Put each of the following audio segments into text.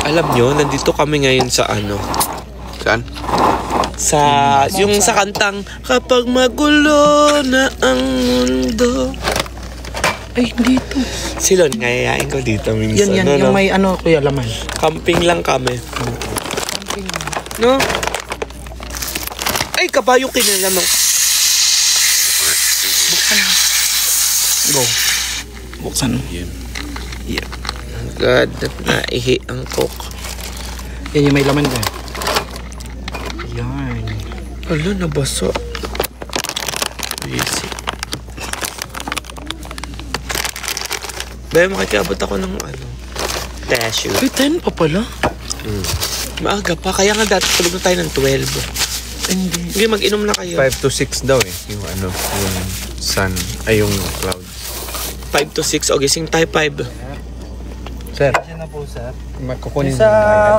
Alam nyo, nandito kami ngayon sa ano? Saan? Sa, yung sa kantang Kapag magulo na ang mundo. Ay, dito. Silon, ngayayain ko dito minsan. Yan, yung may ano, kuya, laman. Camping lang kami. Camping. No? Ay, kabayo kinalamang. Buksan. Go. Buksan. Yan. Yeah. God, naihi ang coke. Yan yung may laman ka. Yan. Ala, nabasa. Easy. Baya, makikiabot ako ng ano, tissue. Ay, 10 pa pala. Maaga pa, kaya nga dati tulog na tayo ng 12. Hindi. Hindi, mag-inom na kayo. 5 to 6 daw eh. Yung ano, yung sun, ay yung clouds. 5 to 6, o gising tayo 5. Sir, Kasi na po, sir. kukunin Sa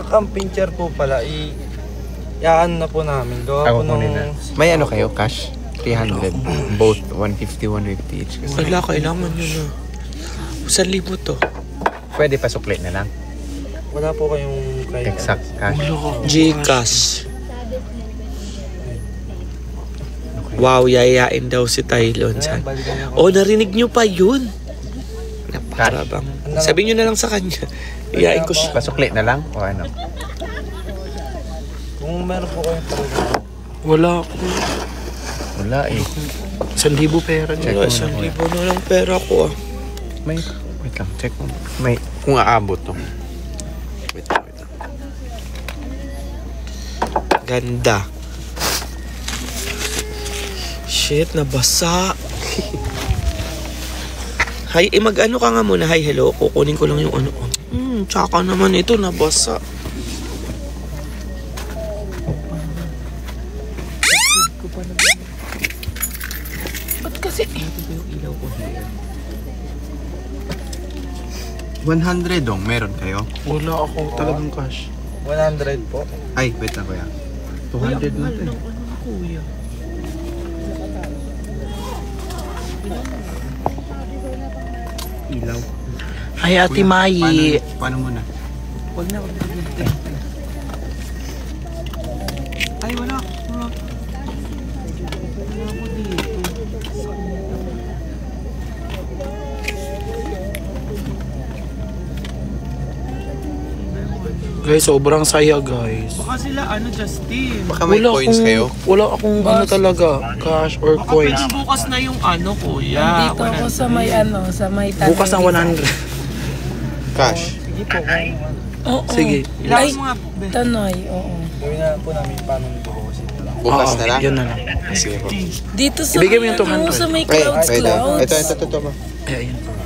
camping chair po pala, i-aan na po namin. Gawa po kukunin na. nung... May ano kayo, cash? 300. Both, 150, 150 each. Wala, kailangan nyo na. 1,000 to. Pwede pa sukli na lang. Wala po kayong kaya. Exact cash. Gcash. Wow, yayain daw si Tylon. Oh, narinig nyo pa yun. Para bang. Sabihin nyo na lang sa kanya. Iyain ko siya. Pasukli na lang o ano? Kung meron po kayong talaga. Wala ako. Wala eh. 1,000 pera niya. Wala, 1,000 na lang pera ko ah. May, wait lang, check mo. May, kung aabot to. Wait lang. Ganda. Shit, nabasa. Hi, mag-ano ka nga muna. Hi, hello. Kukunin ko lang yung ano. Tsaka naman ito, nabasa. Ba't kasi? 100 dong, meron kayo? Wala ako talagang cash. 100 po. Ay, wait lang kuya. 200 natin. Kuya. Ilaw. Ay, Ate Mai. Paano muna? Huwag na. Ay, wala. Guys, sobrang saya, guys. Baka sila, Justin. Baka may coins kayo? Wala akong ano talaga, cash or Baka coins. pwede bukas na yung ano, kuya. Dito ako sa may ano, sa may tanong. Bukas ng 100. Cash? Sige po. Oo. Sige. Ay, Ilang mga Tanoy, oo. Gawin na po namin paano nito po kasi. Bukas Oo, na lang? Yun na lang. Sige po. Dito sa Ibigay mo may yung 200. ano, sa may Wait, clouds. wait lang. Ito ba? Ay, ayun.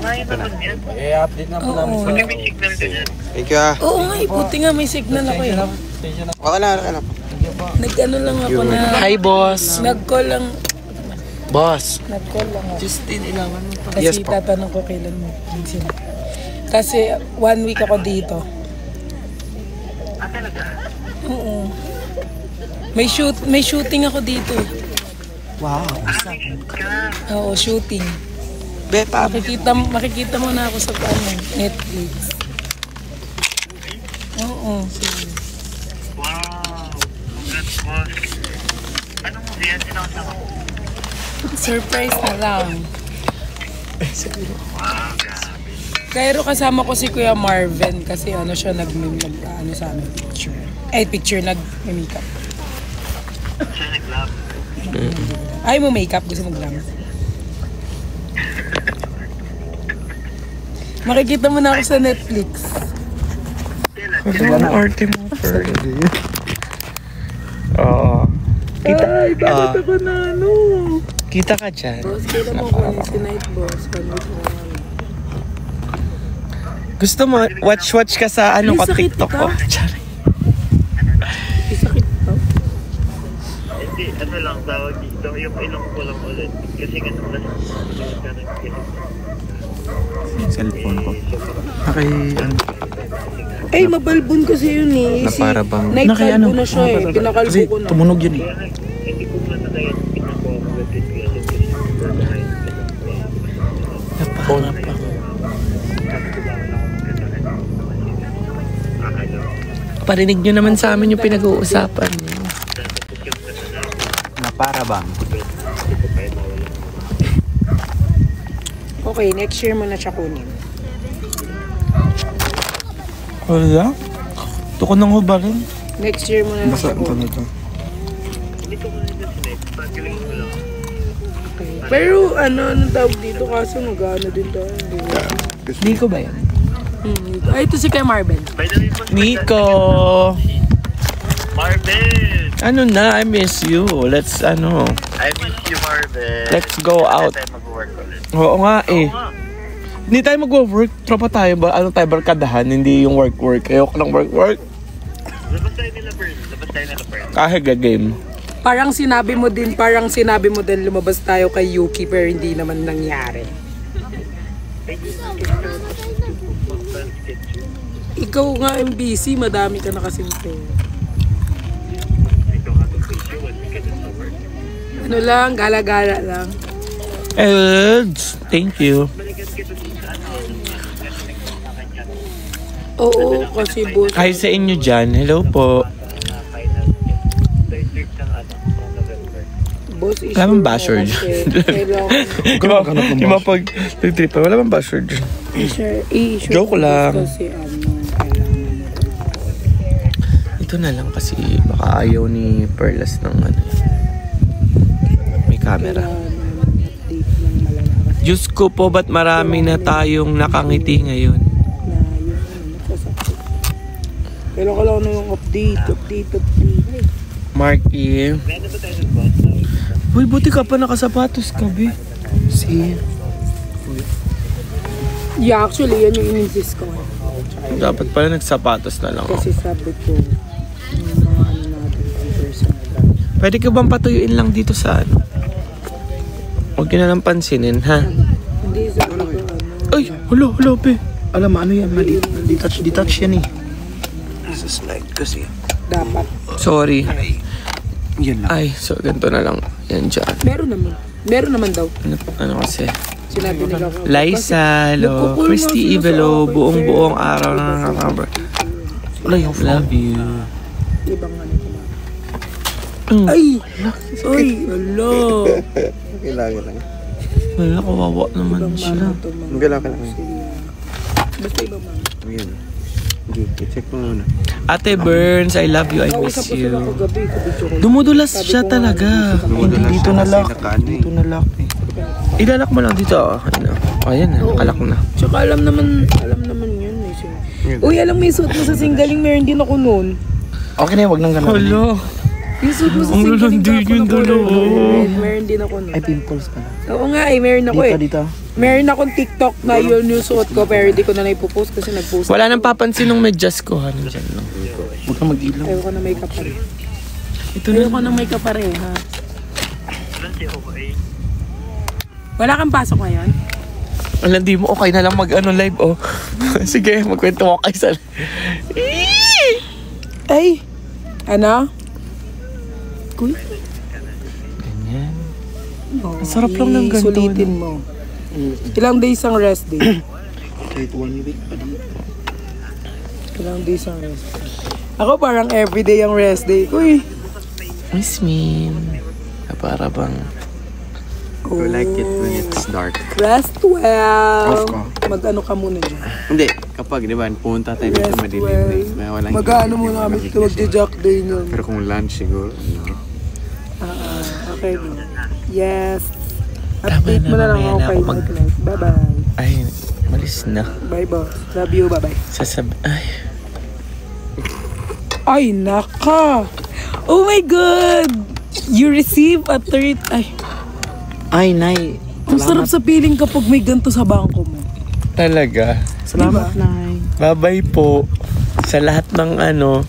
I-update na po namin Oo. sa... Thank you ah. Oo nga, buti nga may signal ako eh. Station na. Wala na. Nag-ano lang ako na, Hi, boss. nag-call lang, Boss. nag-call lang ako. Justin, ilawan mo pa. Kasi Yes po. tatanong ko kailan mo. Kasi 1 week ako dito. Oo. May shooting ako dito. Wow. Oo, shooting. Bepa, Makikita mo na ako sa ano, Netflix. Oo. Surprise na lang. Pero kasama ko si Kuya Marvin kasi ano siya ano sa amin picture. Picture nag-makeup. Ay mo makeup, gusto mo glam. Makikita mo na ako sa Netflix. Ano arte mo, Ferdy? Oo. kita. Ay, bakit ba na ano? Kita ka dyan. Boss, kailan mo kunin si Night Boss? Gusto mo, watch ka sa ano ko, May sakit TikTok ka? ko. Tsari. May sakit pa. Hindi, ano lang tawag dito, yung ilong ko lang ulit. Kasi ganun na Cellphone ko. Okay, ano? Ay, mabalbon kasi yun eh. Na para bang... Night kalbo na siya eh. Pinakalbo Kasi ko na. tumunog yun eh. hindi ko man na kaya pinakuha ko kasi Parinig nyo naman sa amin yung pinag-uusapan niyo. Na para bang? Okay, next year mo na siya kunin. Wala? Ito ko nang hubarin. Next year mo na lang siya Basta ito kunin. na ito. Hindi ko muna na sinet. Pagaling ko lang. Okay. Pero ano tawag dito kaso nag-ano din tayo. Nico ba yan? Ay, ito si kay Marvin. By the way po, Nico! Marvin! Ano na? I miss you. Let's I miss you, Marvin. Let's go out. Tayo mag-work ulit. Oo nga eh. Oo nga. Hindi tayo mag-work. Tropa tayo ba? Ano tayo barkadahan? Hindi yung work-work. Ayoko ng work-work. Labas tayo nila, Bern. Labas tayo nila, Bern. Kahit game. Parang sinabi mo din lumabas tayo kay Yuki pero hindi naman nangyari. Ikaw nga ang busy, madami ka na kasing pera. Ikaw nga itong video. Hindi ka dun sa work. Ano lang, gala-gala lang. Eds, thank you. Balikan kita dun sa ano. Oo, kasi boss. Hi sa inyo dyan. Hello po. Final. Sa trip ng ano. November. Boss is Wala bang basher dyan? Yung mga pag trip wala bang basher dyan? Joke lang. Kasi kailangan mo. Ito na lang kasi baka ayaw ni Perlas ng ano. May camera. Update ng malalakas Diyos ko po, ba't marami na tayong nakangiti ngayon? na yung magsasakit. Kailangan ko lang na yung update. Marky. Meron ba tayo ng boss? Uy, buti ka pa nakasapatos ka, be. See? Yeah, actually, yan yung in-insist ko. Dapat pala nagsapatos na lang ako. Kasi sabi ko, yung mga ano natin, ang personal. Pwede ka bang patuyuin lang dito sa ano? Huwag nyo na lang pansinin, ha? Hindi, sabi ko, ano. Ay, hulo, be. Alam mo, ano yan? Detach yan eh. This is like kasi. Dapat. Sorry. Yan lang. Ay, so ganito na lang. Yan dyan. Meron naman daw. Ano kasi? Sinabi nila. Liza, hello. Christy Ivelo, buong araw na nakakabra. Wala yung phone. Love you. Ibang ano ko Ay! Ay! Ala! Kailangan lang. Wala, kawawa naman siya. Kailangan lang. Basta ibang mga. Ayan. Okay, check mo muna. Ate Burns, I love you. I miss Kausap ko sila you. kagabi. Kabidyo ko. Dumudulas siya talaga. Hindi dito na lock. Dito na lock eh. Ilalak mo lang dito. Ano? Ayan na, nakalak na. Tsaka alam naman yun. Uy, alam mo yung suot mo sa singgaling, meron din ako noon. Okay na, wag nang ganun. Hala. Yung suot mo sa Ang singgaling lalandi yung dalawa. Meron din ako noon. Ay, pimples pala. Oo nga meron ako Dito. Meron akong TikTok na yun yung suot ko pero hindi ko na naipopost kasi nag-post. Wala nang papansin nung medyas ko. Ano dyan lang. Huwag kang mag-ilaw. Ayaw ko na may kapare. Ito Ayaw na. ko na may kapare, ha? Ilan si okay? Wala kang pasok ngayon? Wala, di mo okay na lang mag-ano live, oh. Sige, magkwento mo kayo sa... Ay! Ano? Kuy? Ganyan. Oh, Ang sarap lang ng ganito, sulitin mo. Ilang days ang rest day? Kahit 1 week pa dito. Ilang days ang rest day? Ako parang everyday ang rest day ko eh. Miss me. Para bang... I like it when it's dark. Rest well. Off ka. Mag-ano ka muna dyan. Hindi, kapag di ba, pumunta tayo dito Rest madilim well. na walang Mag-ano hindi muna kami makikita dito, mag-jack day nyo. Pero kung lunch siguro, ano, Okay. Yes. Update mo na lang ako kay Night. Bye-bye. Ay, malis na. Bye, boss. Love you. Bye-bye. Ay. Ay, naka! Oh my God! You receive a third... Ay, Nay. Ang sarap sa feeling kapag may ganito sa bangko mo. Talaga. Salamat, Nay. Bye-bye po. Sa lahat ng ano.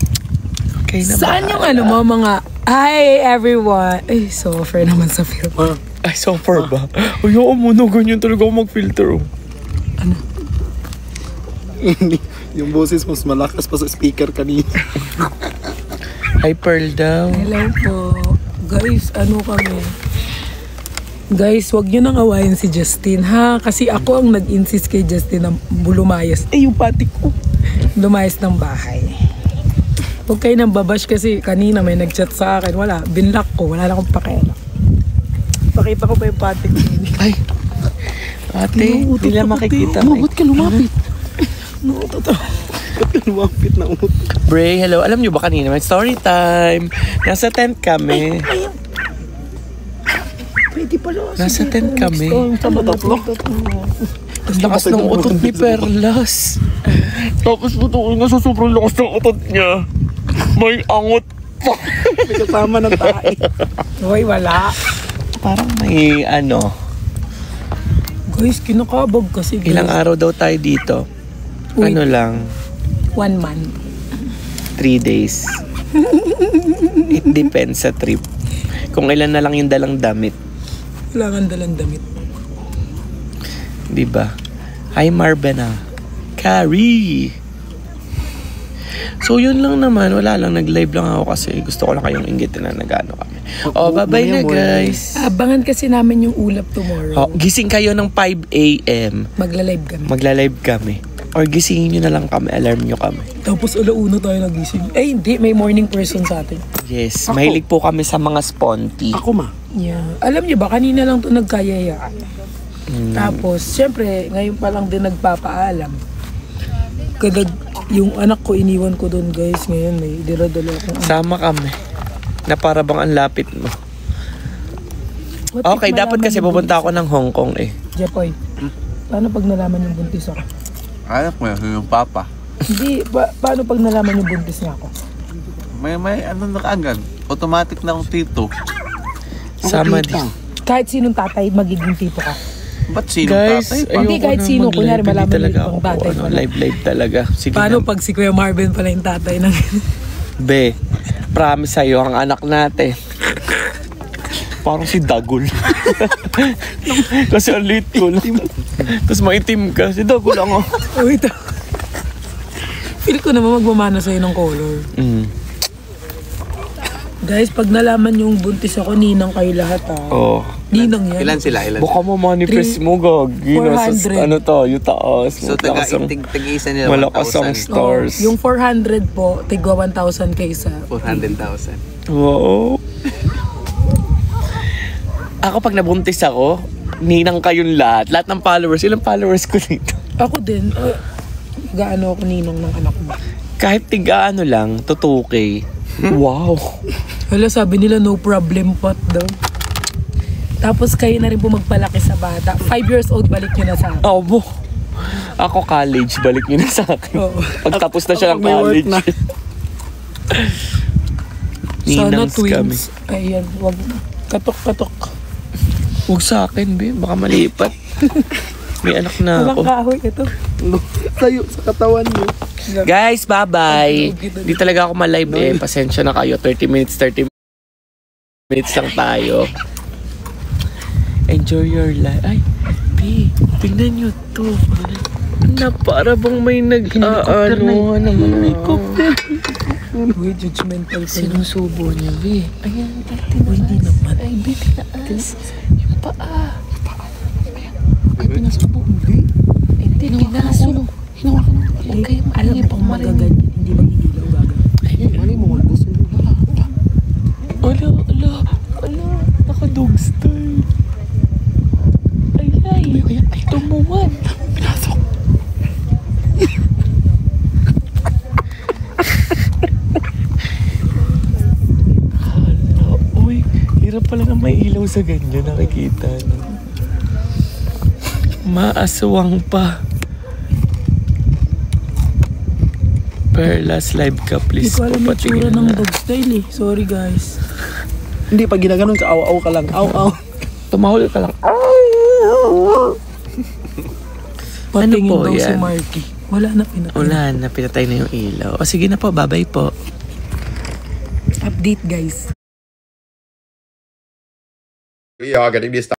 Okay na ba? Saan yung ano mo mga... Hi, everyone! Ay, so-offer naman sa film. Ay, so far ba? Uy, oo mo, no, ganyan talaga ako mag-filter. Oh. Yung boses mas malakas pa sa speaker kanina. Hi, Pearl daw. Hello po. Guys, ano kami? Guys, wag nyo nang awayin si Justin, ha? Kasi ako ang nag-insist kay Justin na lumayas. Yung pati ko. Lumayas ng bahay. Huwag kayo nang babash kasi kanina may nag-chat sa akin. Wala, binlock ko. Wala na akong pakialam. Pakita ko pa yung patik niya. Ay! Ate, hindi lang makikita. Ba't ka lumapit? Totoo. Ba't ka lumapit na utot? Bray, hello. Alam nyo ba kanina may story time? Nasa tent kami. Pwede pala. Nasa tent kami. Sama tatlo. Ang lakas ng utot ni Perlas. Tapos puto na sa sobrang lakas ng utot niya. May angot pa. May kasama ng tae. Hoy, wala. Parang may ano. Guys, kinakabog kasi. Guys. Ilang araw daw tayo dito? Uy. Ano lang? 1 month. 3 days. It depends sa trip. Kung ilan na lang yung dalang damit. Wala kang dalang damit. Diba? Hi Marvena. Carrie! So yun lang naman. Wala lang. Nag-live lang ako kasi gusto ko lang kayong inggitin na nag-ano kami. Oh, bye-bye na guys. Abangan kasi namin yung ulap tomorrow. Oh, gising kayo ng 5 a.m. Magla-live kami. Magla-live kami. Or gisingin nyo na lang kami. Alarm nyo kami. Tapos alauna tayo nagising. Eh hindi, may morning person sa atin. Yes. Mahilig po kami sa mga sponty. Ako ma. Yeah. Alam niyo ba, kanina lang to nagkayayaan. Tapos, syempre, ngayon pa lang din nagpapaalam. Kadag, yung anak ko iniwan ko doon guys. Ngayon may diradala akong anak. Sama kami. Na para bang ang lapit mo. What if Okay, dapat malaman kasi yung pupunta ako buntis? ng Hong Kong eh. Jepoy, paano pag nalaman yung buntis ako? Anak mo yung papa. Hindi, paano pag nalaman yung buntis niya ako? May ano na kaagad. Automatic na akong tito. Sama din. Kahit sinong tatay, magiging tipo ka. Ba't sino Guys, tatay? ayoko Hindi, kahit na sino, mag-live. kunyari, Hindi malaman talaga yung ako ibang tatay ano, pala. live talaga. Sige Paano na. pag si Kuya Marvin pala yung tatay ng... Be, promise sa'yo ang anak natin. Parang si Dagul. Kasi ang liit ko lang. Tapos maitim ka. Si Dagul ako. Wait. Feel ko naman magmamana sa'yo ng color. Guys, pag nalaman yung buntis ako, ninang kayo lahat Oh. Ninang yan. Ilan sila? Baka mo manifest mo, gagi. 400. Ano to, yung taas. So, tag-isa nila Malakas ang 1,000. stars. Yung 400 po, tigwa 1,000 kaysa. 400,000. Wow. Ako pag nabuntis ako, ninang kayong lahat. Lahat ng followers. Ilang followers ko dito? Ako din, gaano ako ninang ng anak mo. Kahit tiga ano lang, 2K. Wow. Wala, sabi nila no problem pot daw. Tapos kayo na rin po magpalaki sa bata. 5 years old, balik nyo na sa akin. Obo. Ako college, balik nyo na sa akin. Oo. Pagtapos na siya ng may work college. na. Sana Ninangs kami. twins. Ayan, wag. Katok-katok. Huwag sa akin, be. Baka malipat. May anak na Walang ako. kahoy ito. Sayo sa katawan niyo. Guys, bye-bye. Di talaga ako ma-live eh. Pasensya na kayo. 30 minutes lang tayo. Enjoy your life. Ay, B, tingnan nyo to. Na para bang may nag-ano naman. Uy, judgmental ka. Sinusubo niya, B. Ayan, Uy, hindi naman. Ay, B, tinaas. Yung paa. Ay, pinasubo. Hindi, pinasubo. Huwag kayo alam pang magaganyan. Hindi magigilaw gagawin. Mali mo, gusto mo. Ala, naka-dog style. Ay, tumuwan. Pinasok. Hala, uy, hirap pala na may ilaw sa ganyan, nakikita. No? Maaswang pa. Perlas live ka, Hindi please. ko alam yung tsura Papatingin ng na. dog style eh. Sorry guys. Hindi, pag ginaganon ka, aw-aw ka lang. Aw-aw. Tumahol ka lang. Patingin po daw si yan? Marky. Wala na pinatay. Wala na, pinatay na yung ilaw. O sige na po, bye-bye po. Update guys. We are getting this